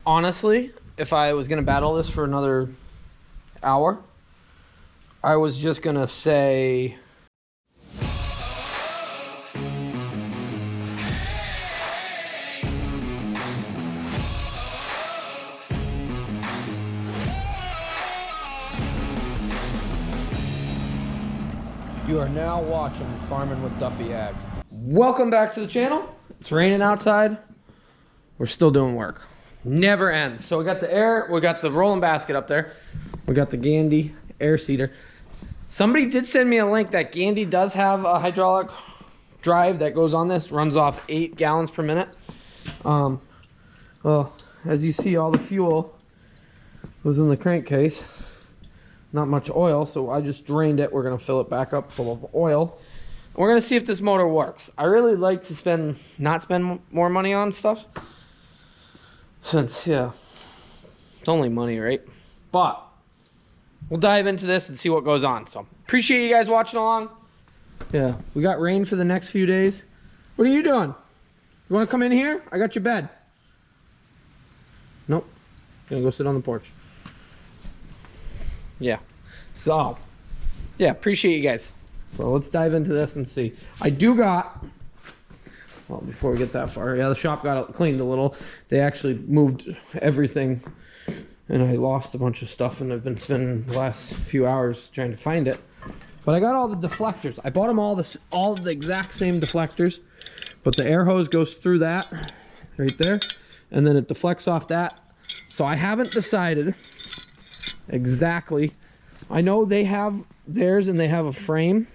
Honestly, if I was going to battle this for another hour, I was just going to say... You are now watching Farming with Duffy Ag. Welcome back to the channel. It's raining outside. We're still doing work. Never ends. So we got the air, we got the rolling basket up there. We got the Gandy air seeder. Somebody did send me a link that Gandy does have a hydraulic drive that goes on this, runs off 8 gallons per minute. Well, as you see, all the fuel was in the crankcase. Not much oil, so I just drained it. We're gonna fill it back up full of oil. We're gonna see if this motor works. I really like to not spend more money on stuff. Since, yeah, it's only money, right? But we'll dive into this and see what goes on. So appreciate you guys watching along. Yeah, we got rain for the next few days. What are you doing? You wanna come in here? I got your bed. Nope, gonna go sit on the porch. Yeah, so yeah, appreciate you guys. So let's dive into this and see. I do got, well, before we get that far, yeah, the shop got cleaned a little. They actually moved everything and I lost a bunch of stuff, and I've been spending the last few hours trying to find it. But I got all the deflectors. I bought them all the exact same deflectors, but the air hose goes through that right there, and then it deflects off that. So I haven't decided exactly. I know they have theirs and they have a frame,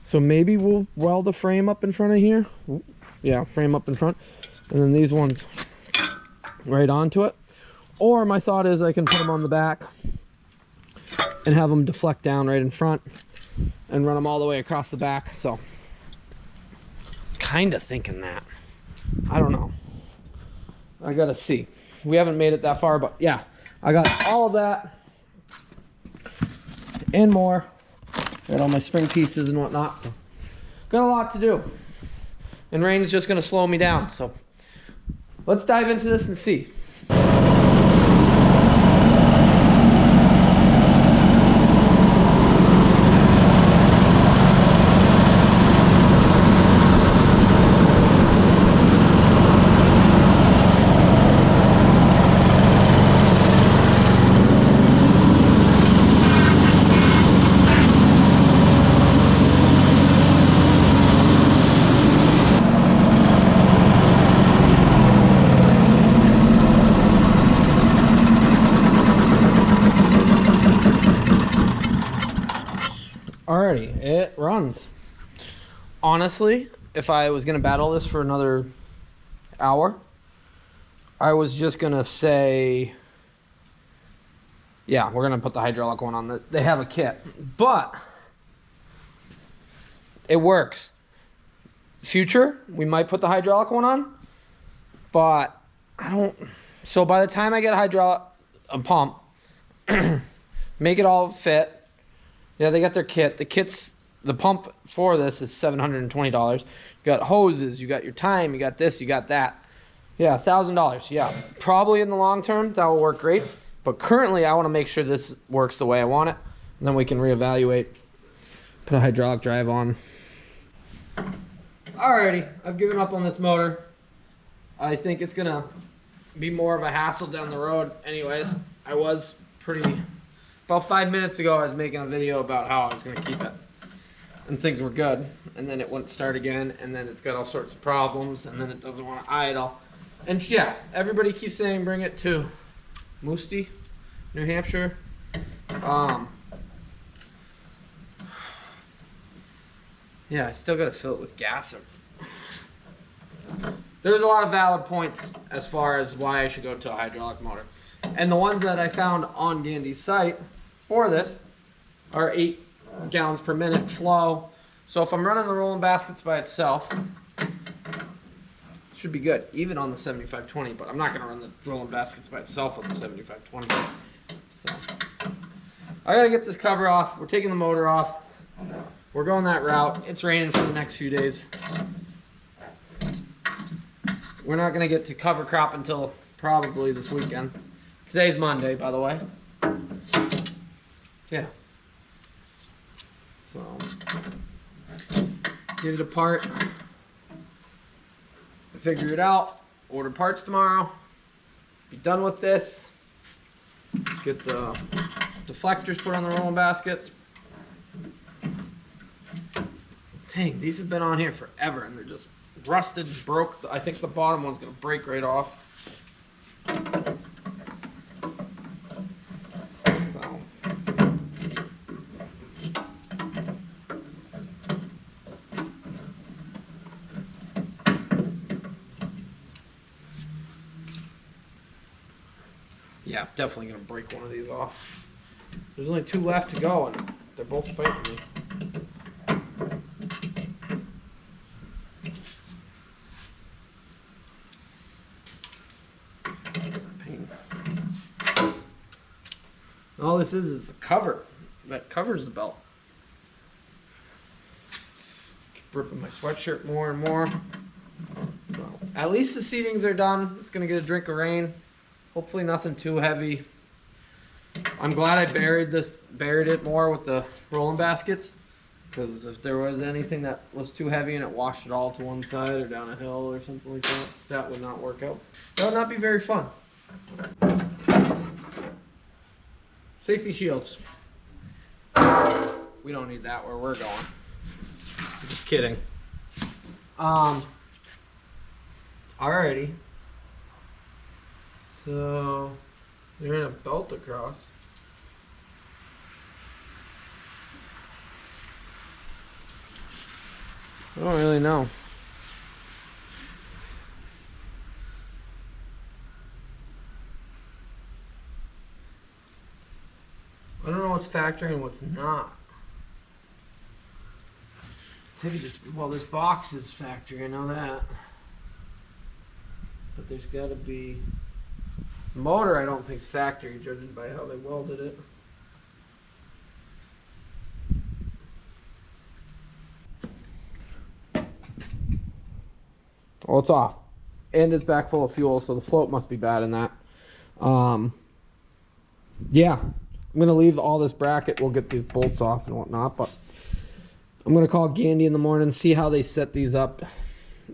so maybe we'll weld a frame up in front of here. Yeah, frame up in front, and then these ones right onto it. Or my thought is I can put them on the back and have them deflect down right in front and run them all the way across the back. So kind of thinking that. I don't know, I gotta see. We haven't made it that far, but yeah, I got all of that and more. Got all my spring pieces and whatnot, so got a lot to do. And rain's just gonna slow me down, so let's dive into this and see. Alrighty, it runs. Honestly, if I was gonna battle this for another hour, I was just gonna say, yeah, we're gonna put the hydraulic one on. They have a kit, but it works. Future, we might put the hydraulic one on, but I don't. So by the time I get a pump, make it all fit. Yeah, they got their kit. The pump for this is $720. You got hoses, you got your time, you got this, you got that. Yeah, $1,000. Yeah, probably in the long term that will work great. But currently, I want to make sure this works the way I want it, and then we can reevaluate. Put a hydraulic drive on. Alrighty, I've given up on this motor. I think it's gonna be more of a hassle down the road. Anyways, about 5 minutes ago, I was making a video about how I was going to keep it, and things were good, and then it wouldn't start again, and then it's got all sorts of problems, and then it doesn't want to idle. And yeah, everybody keeps saying bring it to Moostie, New Hampshire. Yeah, I still got to fill it with gas. There's a lot of valid points as far as why I should go to a hydraulic motor. And the ones that I found on Gandy's site for this are 8 gallons per minute flow. So if I'm running the rolling baskets by itself, it should be good, even on the 7520, but I'm not gonna run the rolling baskets by itself on the 7520. So I gotta get this cover off. We're taking the motor off. We're going that route. It's raining for the next few days. We're not gonna get to cover crop until probably this weekend. Today's Monday, by the way. Yeah. So, get it apart. Figure it out. Order parts tomorrow. Be done with this. Get the deflectors put on the rolling baskets. Dang, these have been on here forever and they're just rusted, broke. I think the bottom one's gonna break right off. So. Yeah, definitely gonna break one of these off. There's only 2 left to go and they're both fighting me. All this is a cover that covers the belt. Keep ripping my sweatshirt more and more. So, at least the seatings are done. It's gonna get a drink of rain. Hopefully nothing too heavy. I'm glad I buried it more with the rolling baskets, because if there was anything that was too heavy and it washed it all to one side or down a hill or something like that, that would not work out. That would not be very fun. Safety shields. We don't need that where we're going. I'm just kidding. Alrighty. So you're in a belt across. I don't really know. I don't know what's factory and what's not. Well, this box is factory, I know that. But there's got to be... The motor I don't think is factory, judging by how they welded it. Well, it's off. And it's back full of fuel, so the float must be bad in that. Yeah. I'm going to leave all this bracket. We'll get these bolts off and whatnot, but I'm going to call Gandy in the morning, see how they set these up,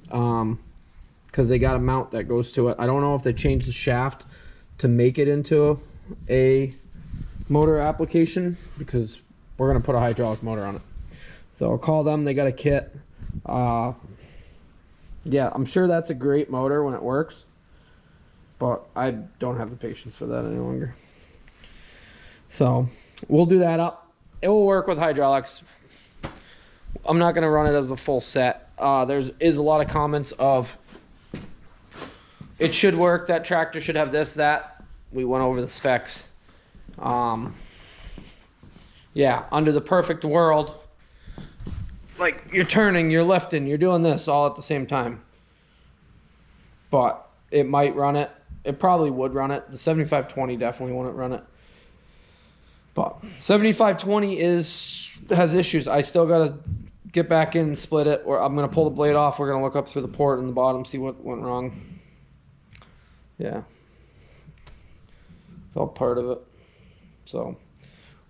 because they got a mount that goes to it. I don't know if they changed the shaft to make it into a motor application, because we're going to put a hydraulic motor on it. So I'll call them. They got a kit. Yeah, I'm sure that's a great motor when it works, but I don't have the patience for that any longer. So we'll do that up. It will work with hydraulics. I'm not going to run it as a full set. There is a lot of comments of it should work, that tractor should have this, that. We went over the specs. Yeah, under the perfect world, like you're turning, you're lifting, you're doing this all at the same time. But it might run it. It probably would run it. The 7520 definitely wouldn't run it. But 7520 has issues. I still gotta get back in and split it, or I'm gonna pull the blade off. We're gonna look up through the port in the bottom, see what went wrong. Yeah, it's all part of it. So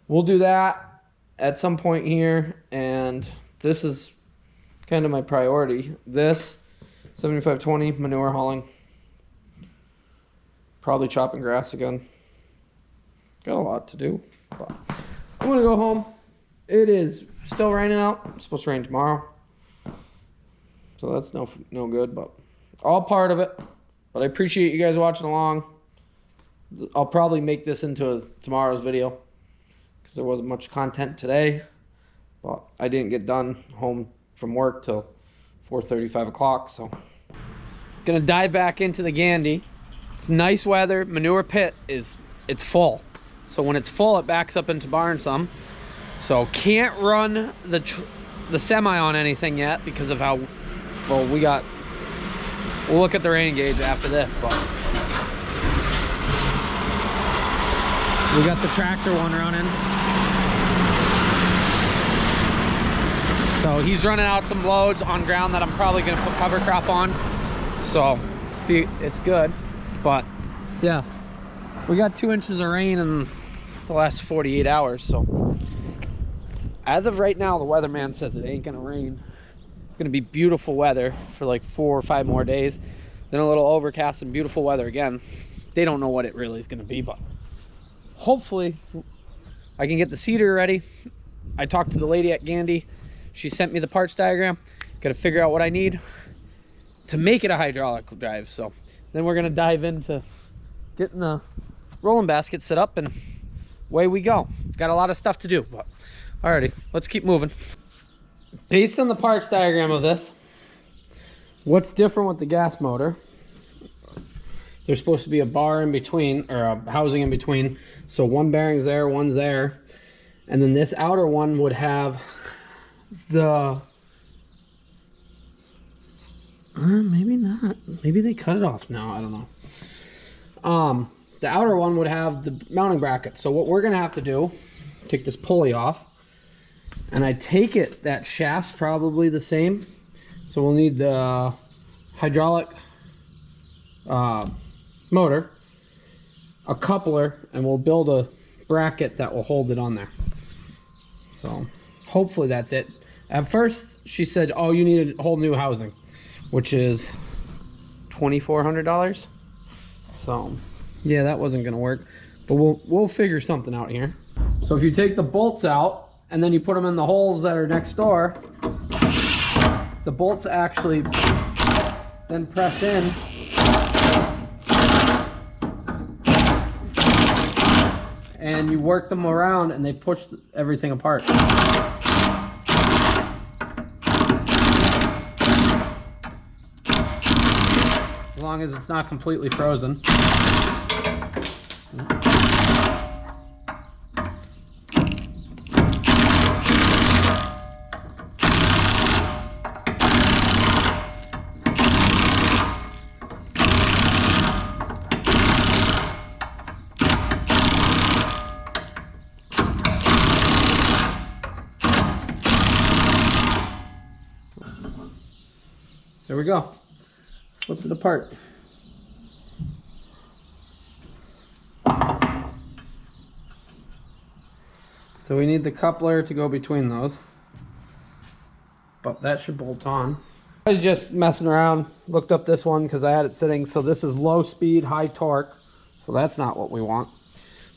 we'll do that at some point here, and this is kind of my priority. This 7520 manure hauling, probably chopping grass again. Got a lot to do. But I'm gonna go home. It is still raining out. It's supposed to rain tomorrow, so that's no good, but all part of it. But I appreciate you guys watching along. I'll probably make this into tomorrow's video, because there wasn't much content today, but I didn't get done home from work till 4:30, 5 o'clock. So gonna dive back into the Gandy. It's nice weather. Manure pit it's full. So when it's full, it backs up into barn some. So can't run the semi on anything yet because of how, well, we'll look at the rain gauge after this, but we got the tractor one running. So he's running out some loads on ground that I'm probably gonna put cover crop on. So it's good, but Yeah, we got 2 inches of rain in the last 48 hours, so as of right now, the weatherman says it ain't gonna rain. It's gonna be beautiful weather for like 4 or 5 more days, then a little overcast and beautiful weather again. They don't know what it really is gonna be, but hopefully I can get the seeder ready. I talked to the lady at Gandy. She sent me the parts diagram. Gotta figure out what I need to make it a hydraulic drive. So then we're gonna dive into getting the rolling basket set up and away we go. Got a lot of stuff to do, but alrighty, let's keep moving. Based on the parts diagram of this, what's different with the gas motor? There's supposed to be a bar in between, or a housing in between. So one bearing's there, one's there. And then this outer one would have the... maybe not. Maybe they cut it off now, I don't know. The outer one would have the mounting bracket. So what we're gonna have to do, take this pulley off, and I take it that shaft's probably the same. So we'll need the hydraulic motor, a coupler, and we'll build a bracket that will hold it on there. So hopefully that's it. At first she said, oh, you need a whole new housing, which is $2,400. So yeah, that wasn't gonna work, but we'll figure something out here. So if you take the bolts out and then you put them in the holes that are next door, the bolts actually then press in and you work them around and they push everything apart. As long as it's not completely frozen. There we go. Flip it apart. So we need the coupler to go between those, but that should bolt on. I was just messing around, looked up this one because I had it sitting. So this is low speed, high torque. So that's not what we want.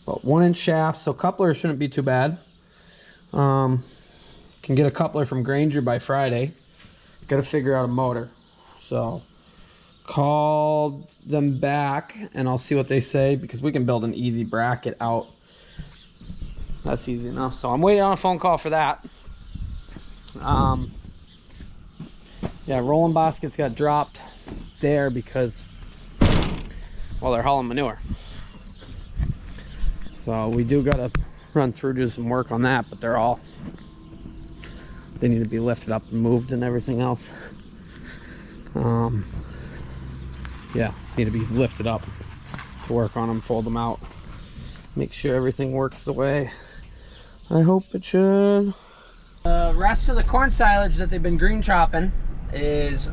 But 1-inch shaft, so coupler shouldn't be too bad. Can get a coupler from Granger by Friday. Got to figure out a motor. So call them back and I'll see what they say, because we can build an easy bracket out. That's easy enough. So I'm waiting on a phone call for that. Yeah, rolling baskets got dropped there because, well, they're hauling manure. So we do got to run through, do some work on that, but they need to be lifted up and moved and everything else. Yeah, need to be lifted up to work on them, fold them out, make sure everything works the way I hope it should. The rest of the corn silage that they've been green chopping is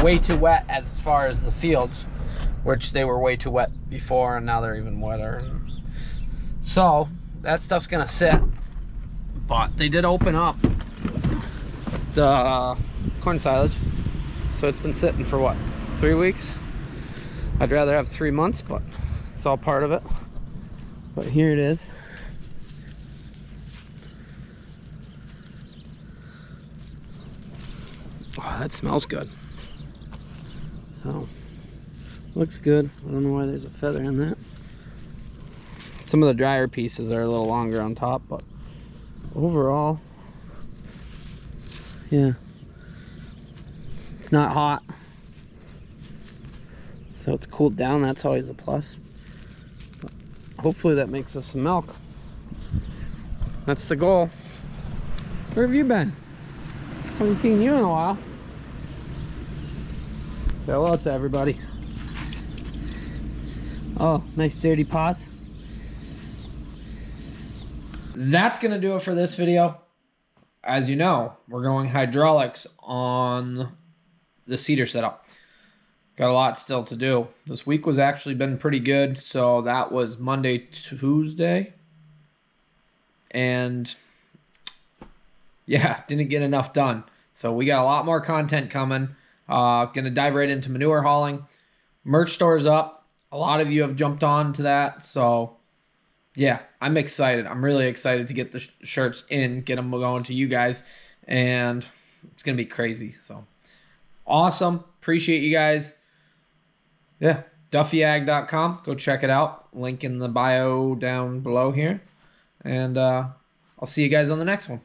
way too wet as far as the fields, which they were way too wet before, and now they're even wetter. So that stuff's gonna sit, but they did open up the corn silage, so it's been sitting for what, 3 weeks? I'd rather have 3 months, but it's all part of it. But here it is. Oh, that smells good. So looks good. I don't know why there's a feather in that. Some of the drier pieces are a little longer on top, but overall, yeah, it's not hot, so it's cooled down. That's always a plus. But hopefully that makes us some milk. That's the goal. Where have you been? Haven't seen you in a while. Say hello to everybody. Oh, nice dirty pots. That's gonna do it for this video. As you know, we're going hydraulics on the cedar setup. got a lot still to do. This week was actually been pretty good. So that was Monday, Tuesday. And yeah, didn't get enough done. So we got a lot more content coming. Gonna dive right into manure hauling. Merch store's up. A lot of you have jumped on to that. So yeah, I'm excited. I'm really excited to get the shirts in, get them going to you guys. And it's gonna be crazy. So awesome. Appreciate you guys. Yeah, duffyag.com. Go check it out. Link in the bio down below here. And I'll see you guys on the next one.